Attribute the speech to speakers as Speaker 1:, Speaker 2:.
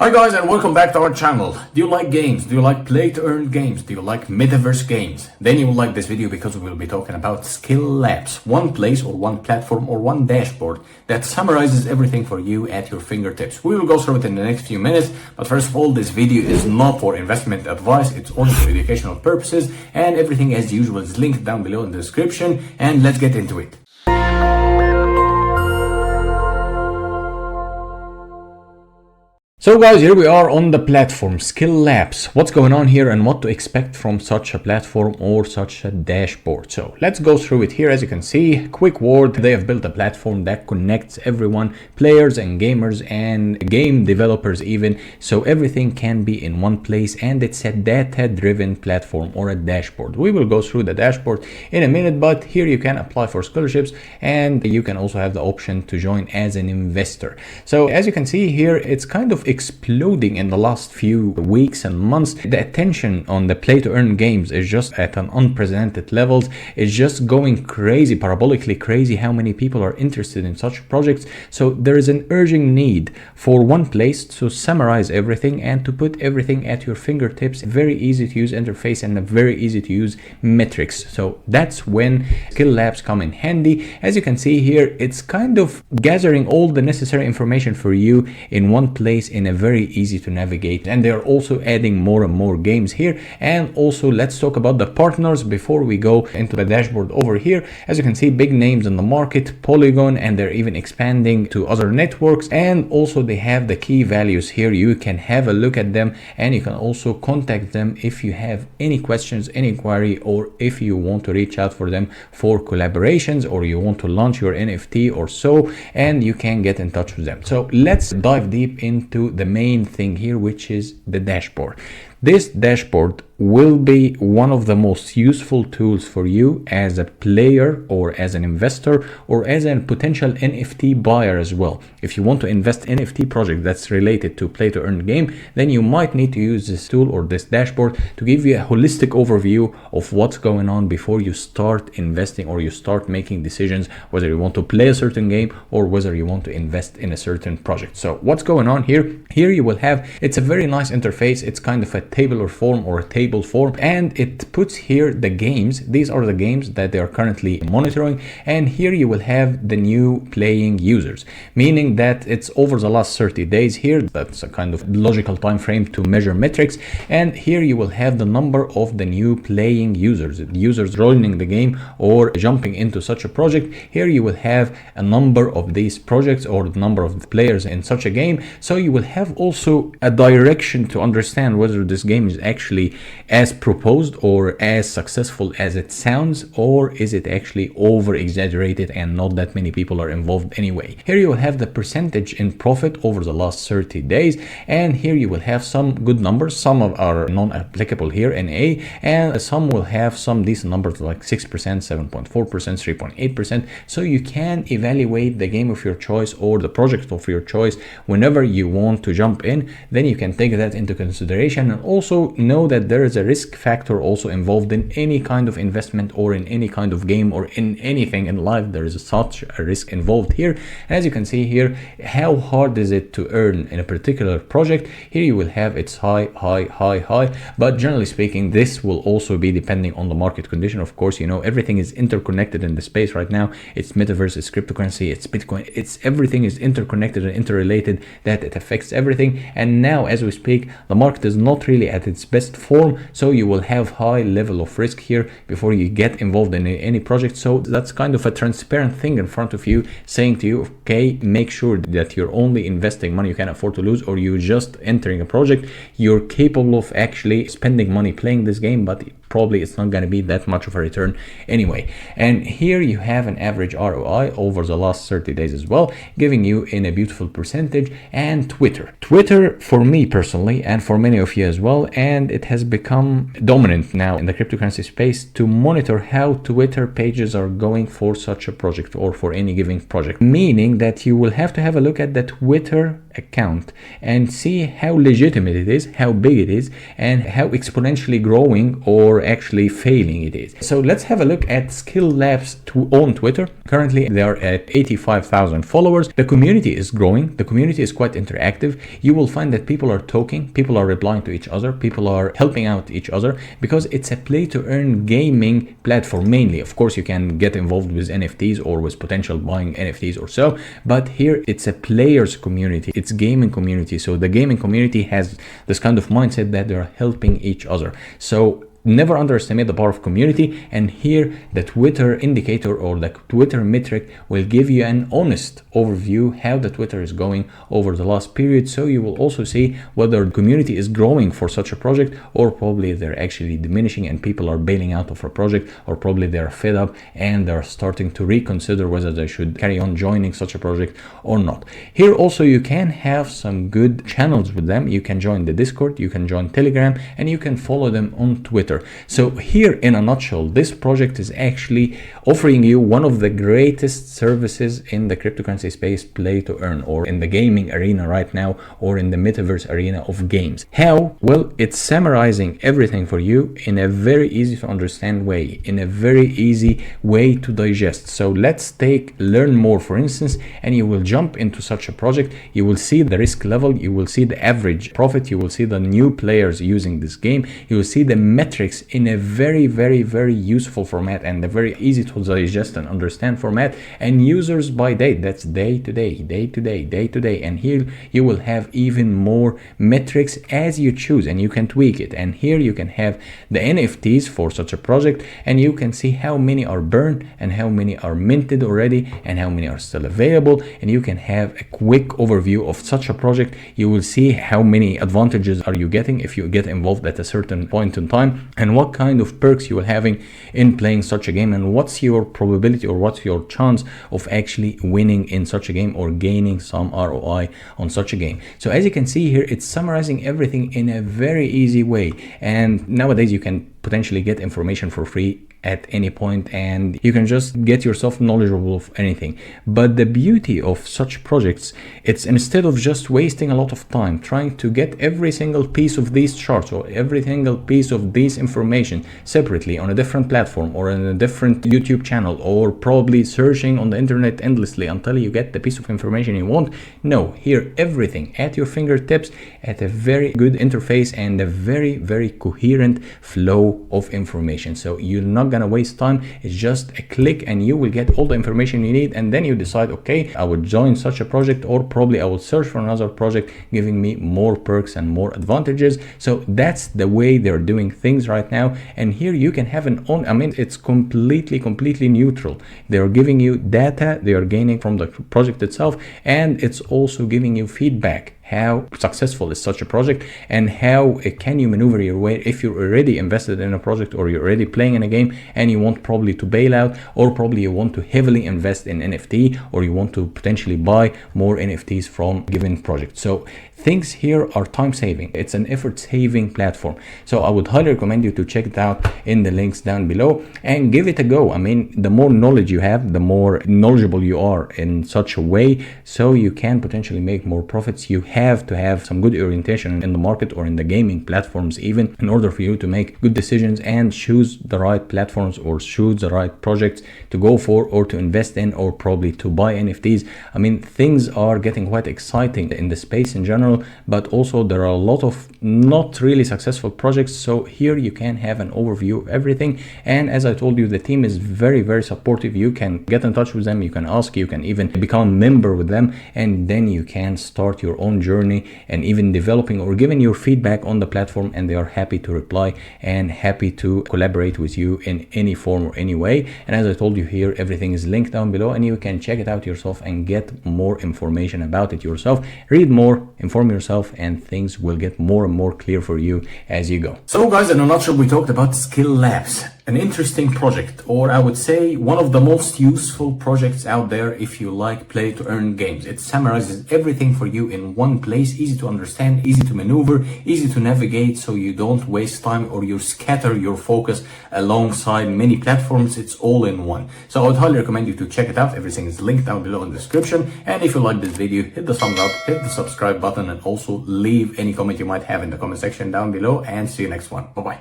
Speaker 1: Hi guys, and welcome back to our channel. Do you like games? Do you like play to earn games? Do you like metaverse games? Then you will like this video because we will be talking about skill labs, one place or one platform or one dashboard that summarizes everything for you at your fingertips. We will go through it in the next few minutes, but first of all, this video is not for investment advice. It's only for educational purposes, and everything as usual is linked down below in the description, and let's get into it. So guys, here we are on the platform Skill Labs. What's going on here and what to expect from such a platform or such a dashboard. So let's go through it here. As you can see, quick word, they have built a platform that connects everyone, players and gamers and game developers even, so everything can be in one place, and it's a data-driven platform or a dashboard. We will go through the dashboard in a minute, but here you can apply for scholarships and you can also have the option to join as an investor. So as you can see here, it's kind of exploding in the last few weeks and months. The attention on the play to earn games is just at an unprecedented levels. It's just going crazy, parabolically crazy, how many people are interested in such projects. So there is an urgent need for one place to summarize everything and to put everything at your fingertips, very easy to use interface and a very easy to use metrics. So that's when Skill Labs come in handy. As you can see here, it's kind of gathering all the necessary information for you in one place in a very easy to navigate, and they're also adding more and more games here. And also let's talk about the partners before we go into the dashboard over here. As you can see, big names in the market, Polygon, and they're even expanding to other networks. And also they have the key values here. You can have a look at them and you can also contact them if you have any questions, any query, or if you want to reach out for them for collaborations, or you want to launch your NFT or so, and you can get in touch with them. So let's dive deep into the main thing here, which is the dashboard. This dashboard will be one of the most useful tools for you as a player or as an investor or as a potential NFT buyer as well. If you want to invest in NFT project that's related to play to earn game, then you might need to use this tool or this dashboard to give you a holistic overview of what's going on before you start investing or you start making decisions whether you want to play a certain game or whether you want to invest in a certain project. So what's going on here? Here you will have, it's a very nice interface. It's kind of a tabular form or a table form, and it puts here the games. These are the games that they are currently monitoring, and here you will have the new playing users, meaning that it's over the last 30 days here. That's a kind of logical time frame to measure metrics. And here you will have the number of the new playing users joining the game or jumping into such a project. Here you will have a number of these projects or the number of players in such a game, so you will have also a direction to understand whether this game is actually as proposed or as successful as it sounds, or is it actually over exaggerated and not that many people are involved anyway. Here you will have the percentage in profit over the last 30 days, and here you will have some good numbers. Some are non-applicable here in A, and some will have some decent numbers like 6%, 7.4%, 3.8%. So you can evaluate the game of your choice or the project of your choice whenever you want to jump in. Then you can take that into consideration, and also know that there is a risk factor also involved in any kind of investment or in any kind of game or in anything in life. There is such a risk involved here. As you can see here, how hard is it to earn in a particular project? Here you will have it's high, but generally speaking, this will also be depending on the market condition. Of course, you know, everything is interconnected in the space right now. It's metaverse, it's cryptocurrency, it's Bitcoin, it's everything is interconnected and interrelated, that it affects everything. And now as we speak, the market is not really at its best form, so you will have high level of risk here before you get involved in any project. So that's kind of a transparent thing in front of you, saying to you, okay, make sure that you're only investing money you can afford to lose, or you're just entering a project you're capable of actually spending money playing this game, but probably it's not going to be that much of a return anyway. And here you have an average ROI over the last 30 days as well, giving you in a beautiful percentage. And Twitter for me personally, and for many of you as well, and it has become dominant now in the cryptocurrency space to monitor how Twitter pages are going for such a project or for any given project, meaning that you will have to have a look at the Twitter account and see how legitimate it is, how big it is, and how exponentially growing or actually failing it is. So let's have a look at Skill Labs on Twitter. Currently they are at 85,000 followers. The community is growing. The community is quite interactive. You will find that people are talking, people are replying to each other, people are helping out each other, because it's a play to earn gaming platform mainly. Of course, you can get involved with NFTs or with potential buying NFTs or so, but here it's a players community, it's gaming community. So the gaming community has this kind of mindset that they're helping each other. So never underestimate the power of community. And here the Twitter indicator or the Twitter metric will give you an honest overview how the Twitter is going over the last period. So you will also see whether the community is growing for such a project, or probably they're actually diminishing and people are bailing out of a project, or probably they're fed up and they're starting to reconsider whether they should carry on joining such a project or not. Here also you can have some good channels with them. You can join the Discord, you can join Telegram, and you can follow them on Twitter. So here in a nutshell, this project is actually offering you one of the greatest services in the cryptocurrency space, play to earn, or in the gaming arena right now, or in the metaverse arena of games. How? Well, it's summarizing everything for you in a very easy to understand way, in a very easy way to digest. So let's take learn more, for instance, and you will jump into such a project. You will see the risk level, you will see the average profit, you will see the new players using this game, you will see the metrics in a very, very, very useful format and a very easy to digest and understand format, and users by date. That's day to day, day to day, day to day. And here you will have even more metrics as you choose, and you can tweak it. And here you can have the NFTs for such a project, and you can see how many are burned and how many are minted already and how many are still available. And you can have a quick overview of such a project. You will see how many advantages are you getting if you get involved at a certain point in time, and what kind of perks you will having in playing such a game, and what's your probability or what's your chance of actually winning in such a game or gaining some ROI on such a game. So as you can see here, it's summarizing everything in a very easy way, and nowadays you can potentially get information for free at any point, and you can just get yourself knowledgeable of anything. But the beauty of such projects, it's instead of just wasting a lot of time trying to get every single piece of these charts or every single piece of this information separately on a different platform or in a different YouTube channel, or probably searching on the internet endlessly until you get the piece of information you want. No, here everything at your fingertips at a very good interface and a very, very coherent flow of information. So you're not gonna waste time. It's just a click and you will get all the information you need, and then you decide, okay, I would join such a project, or probably I will search for another project giving me more perks and more advantages. So that's the way they're doing things right now. And here you can have an own, I mean, it's completely neutral. They're giving you data they are gaining from the project itself, and it's also giving you feedback. How successful is such a project, and how can you maneuver your way if you're already invested in a project, or you're already playing in a game and you want probably to bail out, or probably you want to heavily invest in NFT, or you want to potentially buy more NFTs from given project. So things here are time saving. It's an effort saving platform. So I would highly recommend you to check it out in the links down below and give it a go. I mean, the more knowledge you have, the more knowledgeable you are in such a way, so you can potentially make more profits. You have to have some good orientation in the market or in the gaming platforms even, in order for you to make good decisions and choose the right platforms or choose the right projects to go for, or to invest in, or probably to buy NFTs. I mean, things are getting quite exciting in the space in general, but also there are a lot of not really successful projects. So here you can have an overview of everything, and as I told you, the team is very, very supportive. You can get in touch with them, you can ask, you can even become a member with them, and then you can start your own journey and even developing or giving your feedback on the platform, and they are happy to reply and happy to collaborate with you in any form or any way. And as I told you here, everything is linked down below, and you can check it out yourself and get more information about it yourself. Read more, inform yourself, and things will get more and more clear for you as you go. So guys, in a nutshell, we talked about Skill Labs. an interesting project, or I would say one of the most useful projects out there if you like play to earn games. It summarizes everything for you in one place, easy to understand, easy to maneuver, easy to navigate, so you don't waste time or you scatter your focus alongside many platforms. It's all in one. So I would highly recommend you to check it out. Everything is linked down below in the description. And if you like this video, hit the thumbs up, hit the subscribe button, and also leave any comment you might have in the comment section down below, and see you next one. Bye bye.